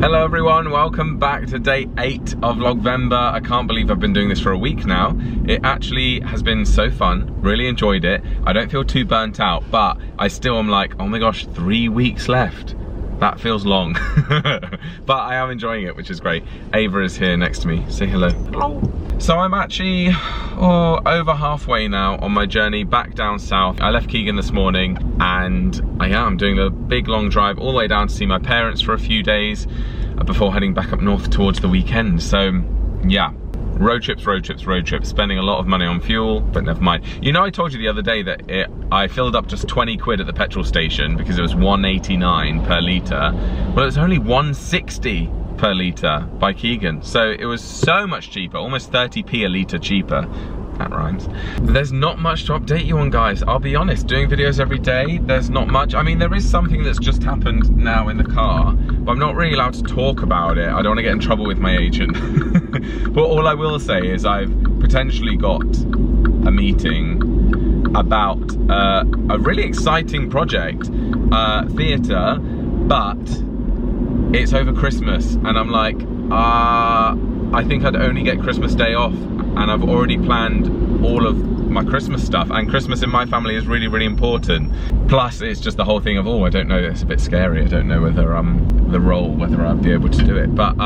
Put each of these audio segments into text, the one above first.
Hello everyone, welcome back to day 8 of Vlogvember. I can't believe I've been doing this for a week now. It actually has been so fun, really enjoyed it. I don't feel too burnt out, but I still am like, oh my gosh, 3 weeks left. That feels long. But I am enjoying it, which is great. Ava is here next to me. Say hello. Hello. So I'm actually over halfway now on my journey back down south. I left Keegan this morning and I am doing a big long drive all the way down to see my parents for a few days before heading back up north towards the weekend. So yeah, road trips, spending a lot of money on fuel, but never mind. You know, I told you the other day that I filled up just 20 quid at the petrol station because it was 1.89 per litre. Well, it was only 1.60 per litre by Keegan. So it was so much cheaper, almost 30p a litre cheaper. That rhymes. There's not much to update you on, guys. I'll be honest, doing videos every day, there's not much. I mean, there is something that's just happened now in the car, but I'm not really allowed to talk about it. I don't want to get in trouble with my agent. But all I will say is I've potentially got a meeting about a really exciting project, theatre, but it's over Christmas, and I'm like, I think I'd only get Christmas Day off, and I've already planned all of my Christmas stuff, and Christmas in my family is really, really important. Plus, it's just the whole thing of, oh, I don't know, it's a bit scary. I don't know whether the role, whether I'd be able to do it. But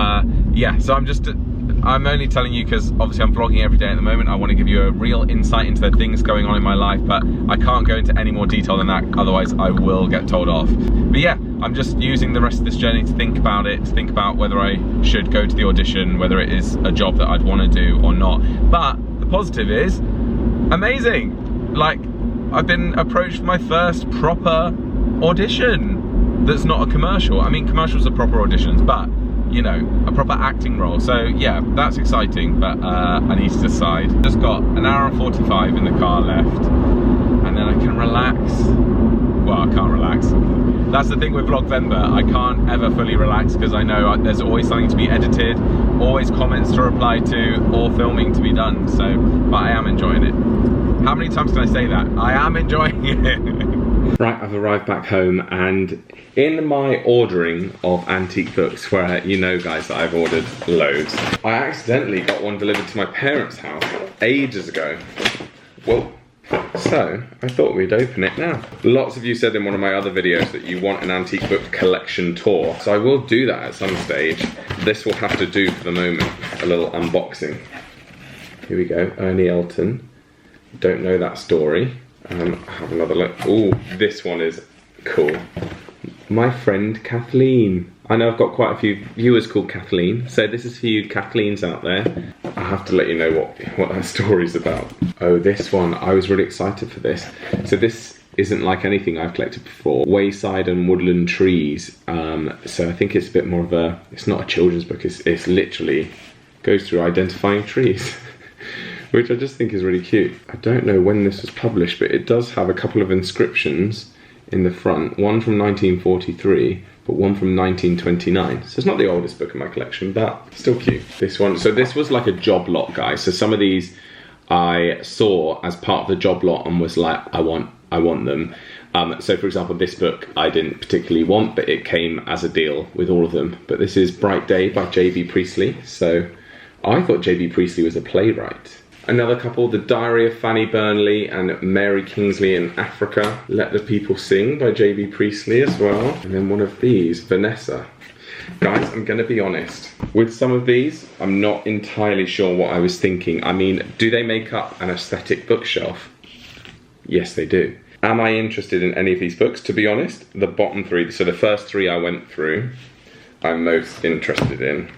yeah, so I'm only telling you because obviously I'm vlogging every day at the moment. I want to give you a real insight into the things going on in my life, but I can't go into any more detail than that, otherwise I will get told off. But yeah, I'm just using the rest of this journey to think about it, to think about whether I should go to the audition, whether it is a job that I'd want to do or not. But the positive is, amazing! Like, I've been approached for my first proper audition that's not a commercial. I mean, commercials are proper auditions, but you know, a proper acting role. So yeah, that's exciting, but I need to decide. Just got an hour and 45 in the car left, and then I can relax. Well, I can't relax. That's the thing with Vlogvember, I can't ever fully relax because I know there's always something to be edited, always comments to reply to, or filming to be done. So, but I am enjoying it. How many times can I say that? I am enjoying it. Right, I've arrived back home, and in my ordering of antique books, where you know, guys, that I've ordered loads, I accidentally got one delivered to my parents' house ages ago. Well, so I thought we'd open it now. Lots of you said in one of my other videos that you want an antique book collection tour, so I will do that at some stage. This will have to do for the moment, a little unboxing. Here we go, Ernie Elton. Don't know that story. Have another look. Oh, this one is cool. My friend Kathleen. I know I've got quite a few viewers called Kathleen, so this is for you Kathleens out there. I have to let you know what her story's about. Oh, this one, I was really excited for this. So this isn't like anything I've collected before. Wayside and Woodland Trees. So I think it's a bit more of a, it's not a children's book, it's literally goes through identifying trees. Which I just think is really cute. I don't know when this was published, but it does have a couple of inscriptions in the front. One from 1943, but one from 1929. So it's not the oldest book in my collection, but still cute. This one, so this was like a job lot, guys. So some of these I saw as part of the job lot and was like, I want them. So for example, this book I didn't particularly want, but it came as a deal with all of them. But this is Bright Day by J.B. Priestley. So I thought J.B. Priestley was a playwright. Another couple, The Diary of Fanny Burnley and Mary Kingsley in Africa. Let the People Sing by J.B. Priestley as well. And then one of these, Vanessa. Guys, I'm gonna be honest. With some of these, I'm not entirely sure what I was thinking. I mean, do they make up an aesthetic bookshelf? Yes, they do. Am I interested in any of these books? To be honest, the bottom three, so the first three I went through, I'm most interested in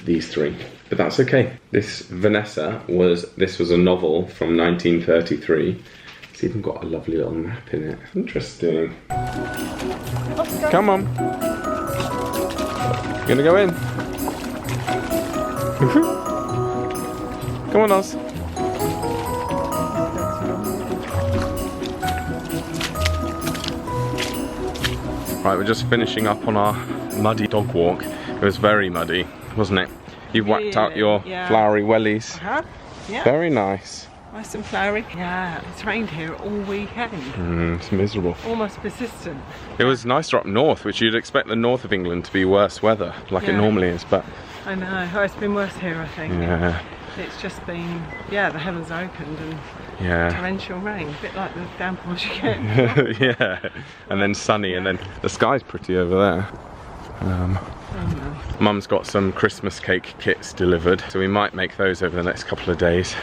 these three. But that's okay. This Vanessa was a novel from 1933. It's even got a lovely little map in it. Interesting. Come on. You gonna go in? Come on, Oz. Right, we're just finishing up on our muddy dog walk. It was very muddy, wasn't it? You've whacked out your flowery wellies. Yeah. Very nice. Nice and flowery. Yeah, it's rained here all weekend. It's miserable. Almost persistent. It was nicer up north, which you'd expect the north of England to be worse weather, like it normally is, but... I know. Oh, it's been worse here, I think. Yeah. It's just been, yeah, the heavens opened and torrential rain, a bit like the downpours you get. Yeah, and then sunny, and then the sky's pretty over there. Mum's got some Christmas cake kits delivered, so we might make those over the next couple of days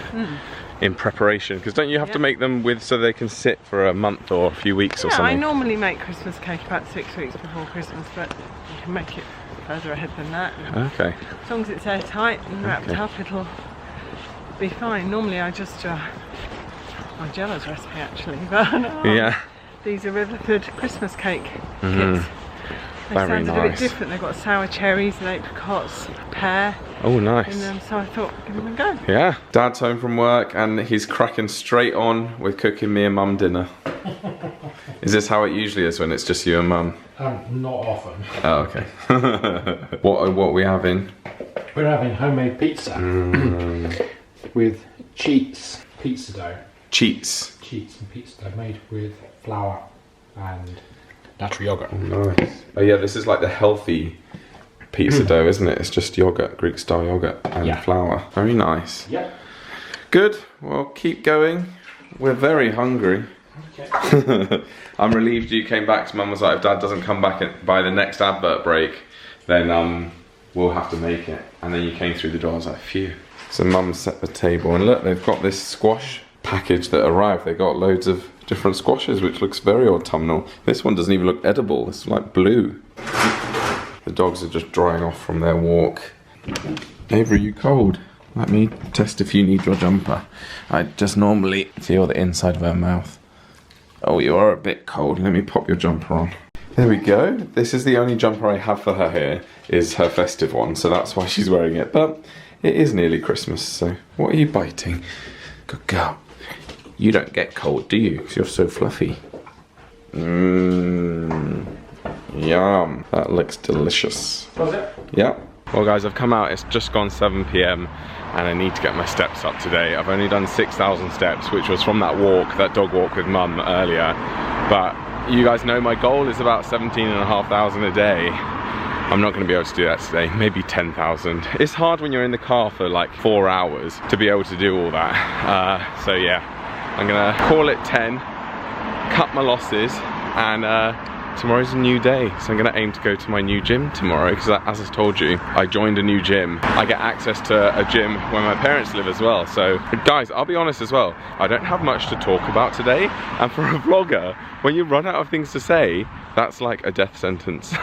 in preparation. Because don't you have to make them with so they can sit for a month or a few weeks or something? I normally make Christmas cake about 6 weeks before Christmas, but you can make it further ahead than that. Okay. As long as it's airtight and wrapped up, it'll be fine. Normally I just my Jella's recipe actually, but these are Riverford Christmas cake kits. They sounded a bit different. They've got sour cherries and apricots, pear. Oh, nice. So I thought, give them a go. Yeah. Dad's home from work and he's cracking straight on with cooking me and Mum dinner. Is this how it usually is when it's just you and Mum? Not often. Oh, okay. What are we having? We're having homemade pizza with cheats pizza dough. Cheats? Cheats and pizza dough made with flour and natural yogurt. Oh, nice. Oh yeah, this is like the healthy pizza dough, isn't it? It's just yogurt, Greek style yogurt and flour. Very nice. Yeah. Good. Well, keep going. We're very hungry. Okay. I'm relieved you came back. So Mum was like, if Dad doesn't come back by the next advert break, then we'll have to make it. And then you came through the door. I was like, phew. So Mum set the table, and look, they've got this squash package that arrived. They got loads of different squashes, which looks very autumnal. This one doesn't even look edible. It's like blue. The dogs are just drying off from their walk. Ava, are you cold? Let me test if you need your jumper. I just normally feel the inside of her mouth. Oh, you are a bit cold. Let me pop your jumper on. There we go. This is the only jumper I have for her here, is her festive one, so that's why she's wearing it. But it is nearly Christmas, so what are you biting? Good girl. You don't get cold, do you? Because you're so fluffy. Mmm. Yum. That looks delicious. Was it? Yeah. Well guys, I've come out, it's just gone 7 PM and I need to get my steps up today. I've only done 6,000 steps, which was from that walk, that dog walk with Mum earlier. But you guys know my goal is about 17,500 a day. I'm not going to be able to do that today, maybe 10,000. It's hard when you're in the car for like 4 hours to be able to do all that. So yeah, I'm going to call it 10, cut my losses, and tomorrow's a new day, so I'm going to aim to go to my new gym tomorrow, because as I told you, I joined a new gym. I get access to a gym where my parents live as well. So guys, I'll be honest as well, I don't have much to talk about today, and for a vlogger, when you run out of things to say, that's like a death sentence.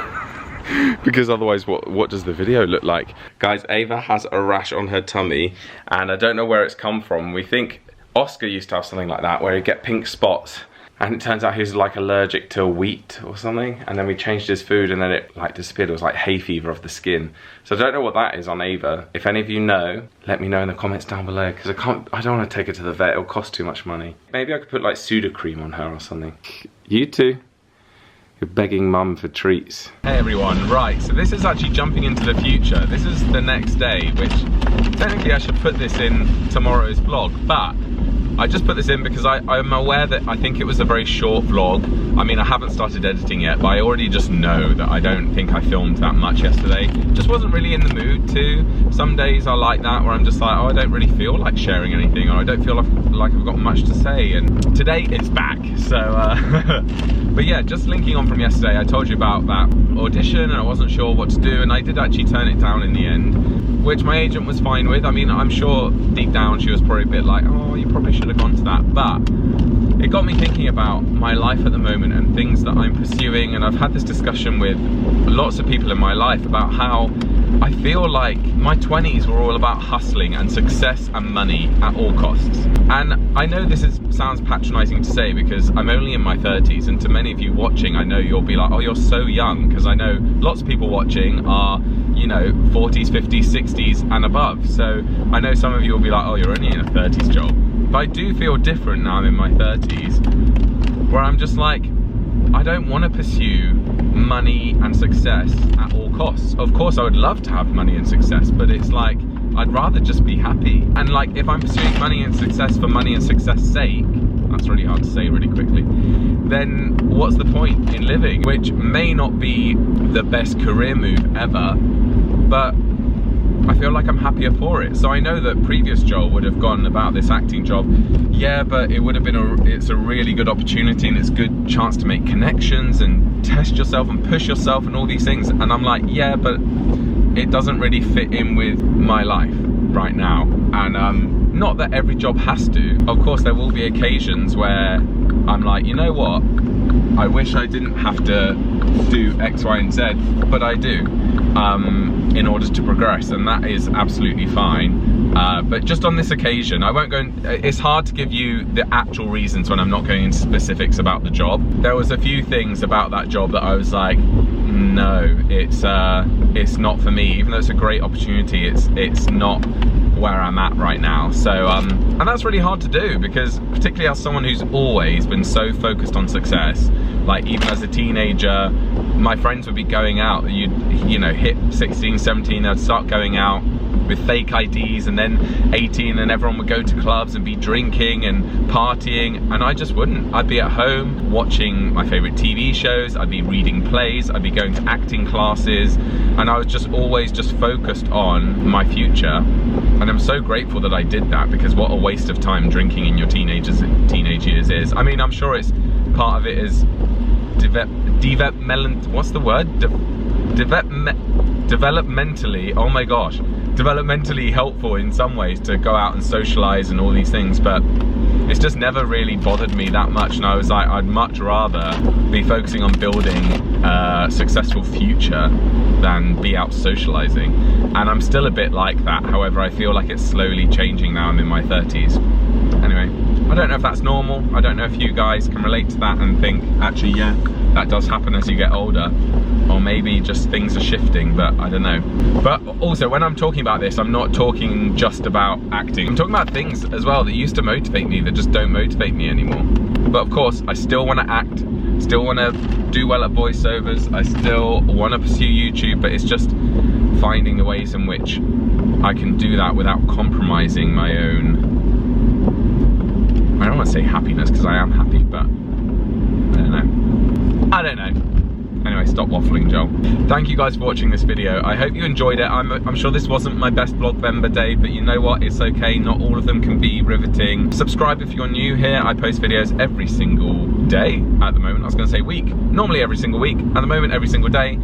Because otherwise what does the video look like? Guys, Ava has a rash on her tummy, and I don't know where it's come from. We think Oscar used to have something like that, where he'd get pink spots. And it turns out he was like allergic to wheat or something, and then we changed his food and then it like disappeared. It was like hay fever of the skin. So I don't know what that is on Ava. If any of you know, let me know in the comments down below, because I don't want to take her to the vet. It'll cost too much money. Maybe I could put like Sudocrem on her or something. You two, you're begging Mum for treats. Hey everyone, right, so this is actually jumping into the future. This is the next day, which technically I should put this in tomorrow's vlog, but I just put this in because I'm aware that I think it was a very short vlog. I mean, I haven't started editing yet, but I already just know that I don't think I filmed that much yesterday. Just wasn't really in the mood to. Some days are like that, where I'm just like, oh, I don't really feel like sharing anything, or I don't feel like I've got much to say. And today it's back, so but yeah, just linking on from yesterday, I told you about that audition and I wasn't sure what to do, and I did actually turn it down in the end, which my agent was fine with. I mean, I'm sure deep down she was probably a bit like, oh, you probably should have gone to that, but it got me thinking about my life at the moment and things that I'm pursuing. And I've had this discussion with lots of people in my life about how I feel like my 20s were all about hustling and success and money at all costs. And I know this sounds patronizing to say, because I'm only in my 30s, and to many of you watching, I know you'll be like, oh, you're so young, because I know lots of people watching are, you know, 40s, 50s, 60s and above. So I know some of you will be like, oh, you're only in a 30s job. But I do feel different now I'm in my 30s, where I'm just like, I don't want to pursue money and success at all costs. Of course I would love to have money and success, but it's like, I'd rather just be happy. And like, if I'm pursuing money and success for money and success sake, that's really hard to say really quickly, then what's the point in living? Which may not be the best career move ever, but I feel like I'm happier for it. So I know that previous Joel would have gone about this acting job, yeah, but it would have been it's a really good opportunity and it's a good chance to make connections and test yourself and push yourself and all these things. And I'm like, yeah, but it doesn't really fit in with my life right now. And not that every job has to. Of course, there will be occasions where I'm like, you know what? I wish I didn't have to do X, Y, and Z, but I do, in order to progress, and that is absolutely fine. But just on this occasion, I won't go it's hard to give you the actual reasons when I'm not going into specifics about the job. There was a few things about that job that I was like, no, it's not for me. Even though it's a great opportunity, it's not where I'm at right now. So and that's really hard to do, because particularly as someone who's always been so focused on success, like even as a teenager, my friends would be going out, you know, hit 16, 17, they'd start going out with fake IDs, and then 18 and everyone would go to clubs and be drinking and partying, and I just wouldn't. I'd be at home watching my favorite TV shows, I'd be reading plays, I'd be going to acting classes, and I was just always just focused on my future. And I'm so grateful that I did that, because what a waste of time drinking in your teenage years is. I mean, I'm sure it's part of it is developmentally, oh my gosh, developmentally helpful in some ways to go out and socialize and all these things, but it's just never really bothered me that much. And I was like, I'd much rather be focusing on building a successful future than be out socializing. And I'm still a bit like that. However, I feel like it's slowly changing now. I'm in my 30s. Anyway, I don't know if that's normal. I don't know if you guys can relate to that and think, actually, yeah, that does happen as you get older. Or maybe just things are shifting, but I don't know. But also, when I'm talking about this, I'm not talking just about acting. I'm talking about things as well that used to motivate me that just don't motivate me anymore. But of course, I still want to act, still want to do well at voiceovers, I still want to pursue YouTube, but it's just finding the ways in which I can do that without compromising my own, I don't want to say happiness, because I am happy, but I don't know. Anyway, stop waffling, Joel. Thank you guys for watching this video. I hope you enjoyed it. I'm sure this wasn't my best Vlogvember day, but you know what? It's okay. Not all of them can be riveting. Subscribe if you're new here. I post videos every single day at the moment. I was going to say week. Normally every single week. At the moment, every single day.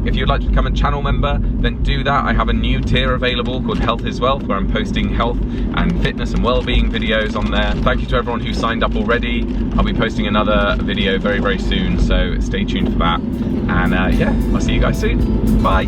If you'd like to become a channel member, then do that. I have a new tier available called Health is Wealth, where I'm posting health and fitness and well-being videos on there. Thank you to everyone who signed up already. I'll be posting another video very, very soon, so stay tuned for that. And yeah, I'll see you guys soon. Bye.